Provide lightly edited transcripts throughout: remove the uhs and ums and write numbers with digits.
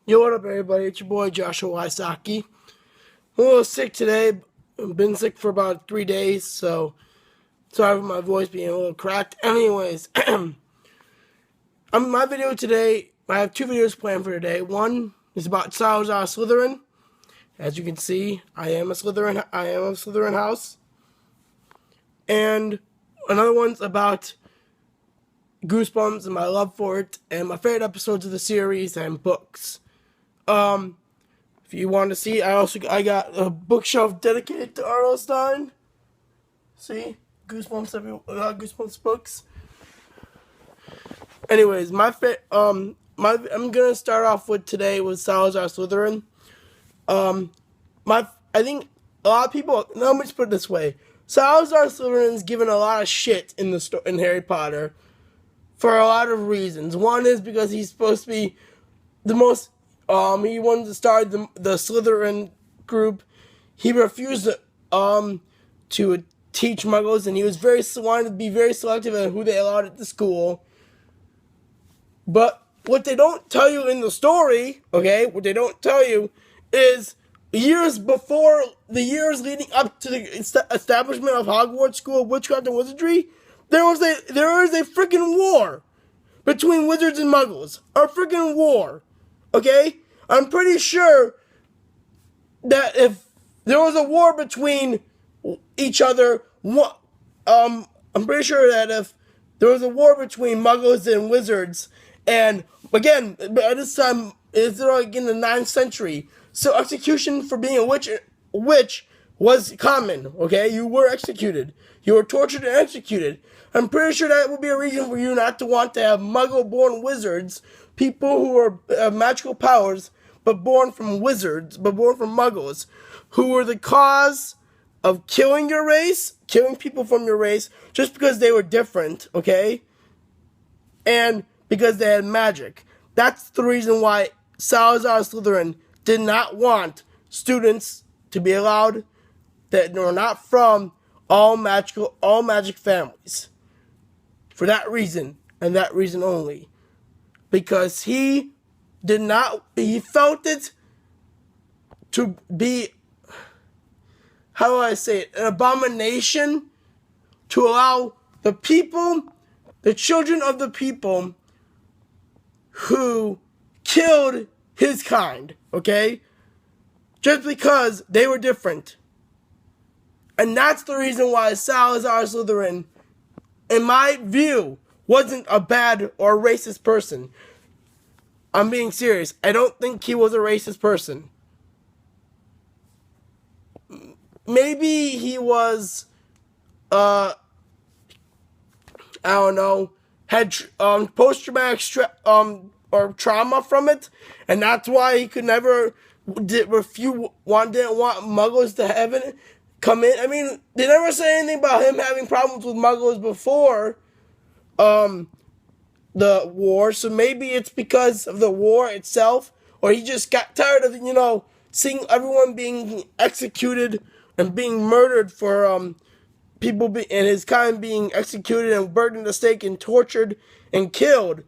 Yo, what up, everybody? It's your boy Joshua Wysocki. I'm a little sick today. I've been sick for about 3 days, so sorry for my voice being a little cracked. Anyways, my video today, I have two videos planned for today. One is about Salazar Slytherin. As you can see, I am a Slytherin house. And another one's about Goosebumps and my love for it, and my favorite episodes of the series and books. If you want to see, I got a bookshelf dedicated to R.L. Stein. See, Goosebumps books. Anyways, I'm gonna start off with today with Salazar Slytherin. I think a lot of people. Let me just put it this way: Salazar Slytherin's given a lot of shit in Harry Potter for a lot of reasons. One is because he's supposed to be the most. He wanted to start the Slytherin group. He refused to teach Muggles, and he was wanted to be very selective on who they allowed at the school. But what they don't tell you in the story, what they don't tell you is years leading up to the establishment of Hogwarts School of Witchcraft and Wizardry, there was a freaking war between wizards and Muggles. A freaking war. Okay? I'm pretty sure that if there was a war between each other, I'm pretty sure that if there was a war between Muggles and wizards, and again, at this time, it's like in the 9th century, so execution for being a witch was common, okay? You were executed. You were tortured and executed. I'm pretty sure that would be a reason for you not to want to have muggle-born wizards, people who have magical powers, but born from muggles, who were the cause of killing your race, killing people from your race, just because they were different, okay? And because they had magic. That's the reason why Salazar Slytherin did not want students to be allowed that were not from all magic families. For that reason, and that reason only. Because he felt it to be, how do I say it, an abomination to allow the children of the people who killed his kind, okay? Just because they were different. And that's the reason why Salazar Slytherin, in my view, wasn't a bad or racist person. I'm being serious. I don't think he was a racist person. Maybe he was, I don't know, had post-traumatic or trauma from it, and that's why he could never didn't want Muggles to come in. I mean, they never say anything about him having problems with Muggles before the war, so maybe it's because of the war itself, or he just got tired of, seeing everyone being executed and being murdered for and his kind being executed and burned at the stake and tortured and killed.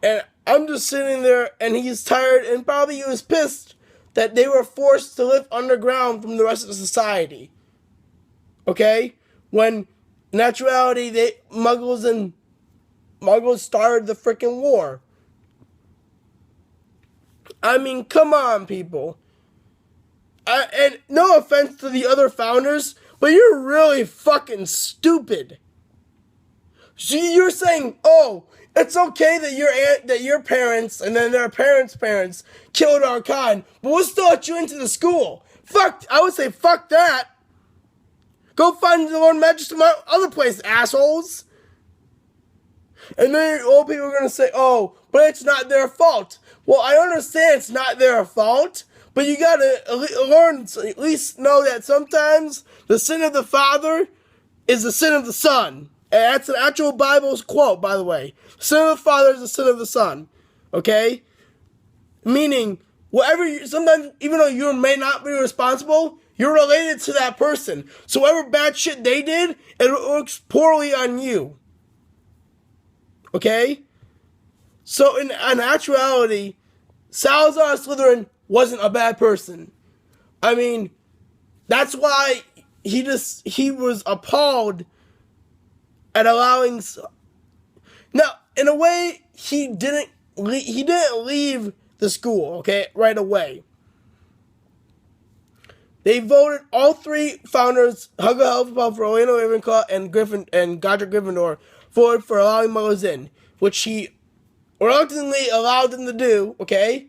And I'm just sitting there, and he's tired, and probably he was pissed that they were forced to live underground from the rest of society. Okay? When, in actuality, Muggles started the freaking war. I mean, come on, people. And no offense to the other founders, but you're really fucking stupid. See, you're saying, oh, it's okay that your parents and then their parents' killed our kind, but we'll still let you into the school. I would say fuck that. Go find the Lord Magic some other place, assholes. And then old people are going to say, oh, but it's not their fault. Well, I understand it's not their fault, but you got to learn, at least know that sometimes the sin of the father is the sin of the son. And that's an actual Bible quote, by the way. The sin of the father is the sin of the son. Okay? Meaning, sometimes, even though you may not be responsible, you're related to that person. So whatever bad shit they did, it looks poorly on you. Okay? So in actuality, Salazar Slytherin wasn't a bad person. I mean, that's why he was appalled at allowing. Now, in a way, he didn't leave the school, okay, right away. They voted all three founders, Hufflepuff, Rowena Ravenclaw, and Godric Gryffindor, voted for allowing Muggles in, which he reluctantly allowed them to do, okay?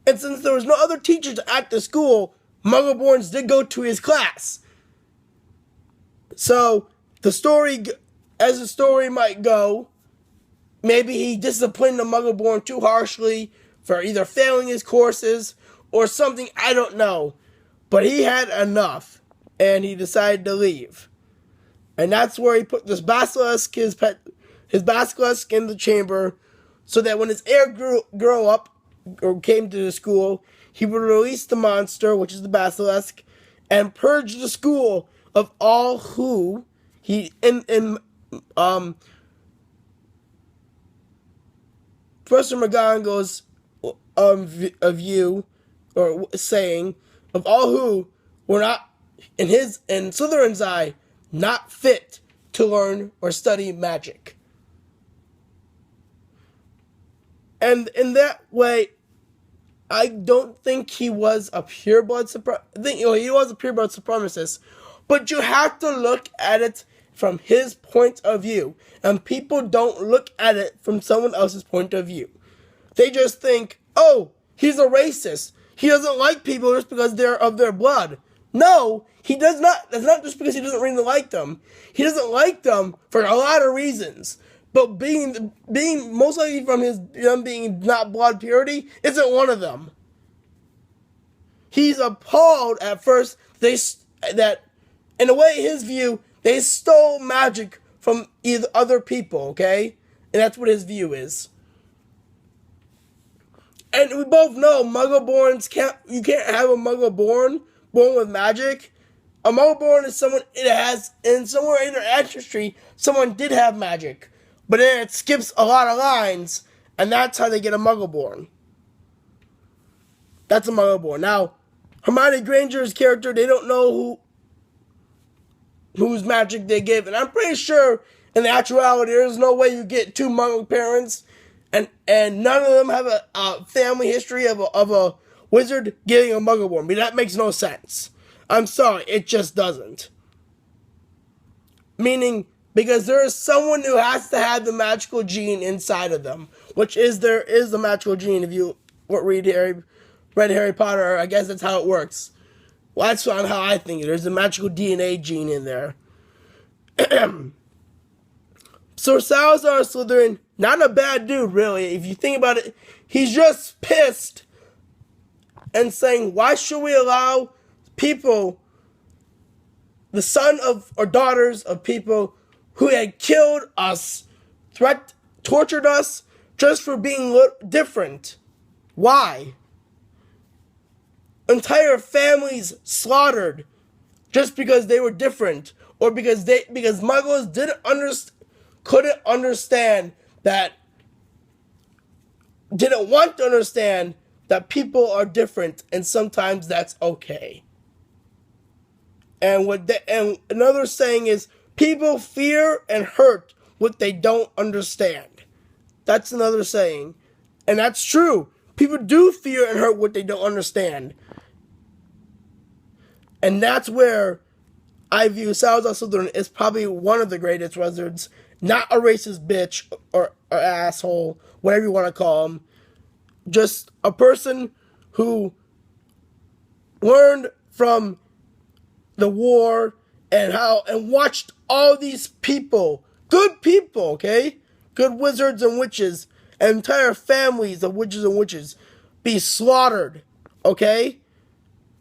And since there was no other teachers at the school, Muggleborns did go to his class. So, as the story might go, maybe he disciplined the Muggleborn too harshly for either failing his courses or something, I don't know. But he had enough, and he decided to leave. And that's where he put this basilisk, his basilisk in the chamber, so that when his heir grew up, or came to the school, he would release the monster, which is the basilisk, and purge the school of all who Professor McGonagall's view, or saying, of all who were not, in Slytherin's eye, not fit to learn or study magic. And in that way, I don't think he was a pureblood I think he was a pureblood supremacist, but you have to look at it from his point of view, and people don't look at it from someone else's point of view. They just think, oh, he's a racist. He doesn't like people just because they're of their blood. No, he does not. That's not just because he doesn't really like them. He doesn't like them for a lot of reasons. But being most likely from them being not blood purity isn't one of them. He's appalled at first that, in a way, his view, they stole magic from either other people, okay? And that's what his view is. And we both know Muggleborns you can't have a Muggleborn born with magic. A Muggleborn is someone somewhere in their ancestry, someone did have magic. But then it skips a lot of lines, and that's how they get a Muggleborn. That's a Muggleborn. Now, Hermione Granger's character, they don't know whose magic they give. And I'm pretty sure, in actuality, there's no way you get two Muggle parents, and none of them have a family history of a wizard getting a Muggleborn. I mean, that makes no sense. I'm sorry, it just doesn't. Meaning, because there is someone who has to have the magical gene inside of them, there is the magical gene. If you read Harry Potter, I guess that's how it works. Well, that's how I think it. There's a magical DNA gene in there. So Salazar Slytherin, not a bad dude, really. If you think about it, he's just pissed and saying, why should we allow people, the son of or daughters of people who had killed us, tortured us, just for being different? Why? Entire families slaughtered just because they were different, or because Muggles couldn't want to understand that people are different, and sometimes that's okay. And another saying is, people fear and hurt what they don't understand. That's another saying. And that's true. People do fear and hurt what they don't understand. And that's where I view Salazar Slytherin as probably one of the greatest wizards. Not a racist bitch or asshole, whatever you want to call him. Just a person who learned from the war and watched all these people, good people, okay? Good wizards and witches, and entire families of witches and witches be slaughtered, okay?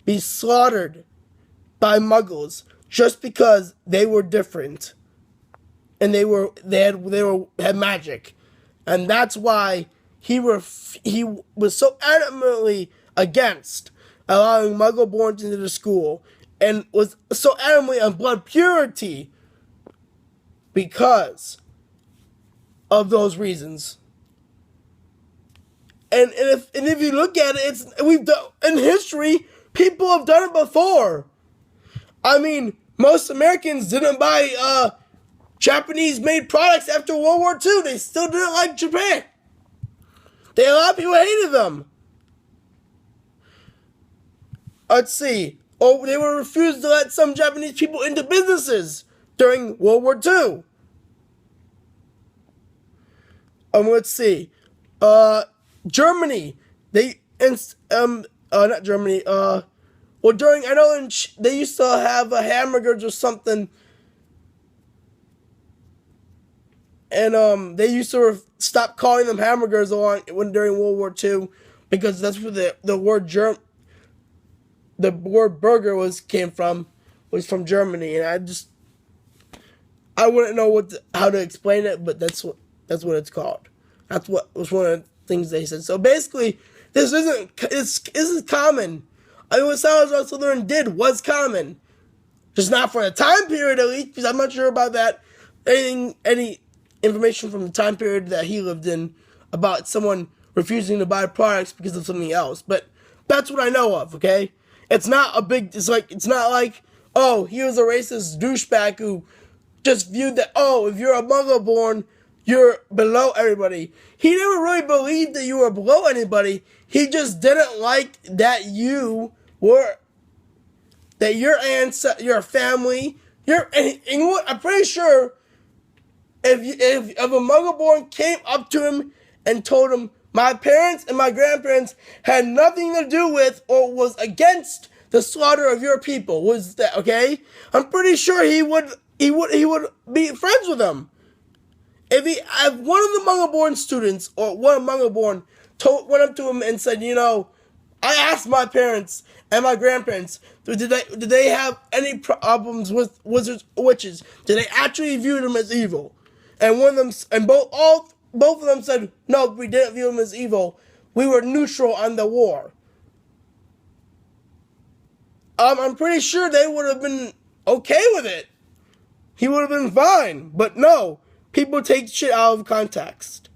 Be slaughtered by Muggles just because they were different. And they had magic. And that's why he was so adamantly against allowing Muggleborns into the school, and was so adamantly on blood purity because of those reasons. And if you look at it, we've done in history. People have done it before. I mean, most Americans didn't buy Japanese-made products after World War II. They still didn't like Japan. A lot of people hated them. Let's see. Oh, they were refused to let some Japanese people into businesses during World War II. Let's see. Germany. Not Germany. During, I know they used to have hamburgers or something. And they used to stop calling them hamburgers during World War II because that's where the word burger came from, was from Germany, and I wouldn't know how to explain it, but that's what it's called. That's what was one of the things they said. So basically, this is common. I mean, what Salazar Slytherin did was common, just not for the time period at least, because I'm not sure about that. Any information from the time period that he lived in about someone refusing to buy products because of something else, but that's what I know of. Okay, it's not like oh, he was a racist douchebag who just viewed that, oh, if you're a muggleborn, you're below everybody. He never really believed that you were below anybody. He just didn't like that your family, and you know what? I'm pretty sure if a muggleborn came up to him and told him, my parents and my grandparents had nothing to do with or was against the slaughter of your people, was that okay? I'm pretty sure he would be friends with them. If one of the muggleborn students or one muggleborn went up to him and said, I asked my parents and my grandparents, did they have any problems with wizards or witches? Did they actually view them as evil? And both of them said, no, we didn't view them as evil. We were neutral on the war. I'm pretty sure they would have been okay with it. He would have been fine. But no, people take shit out of context.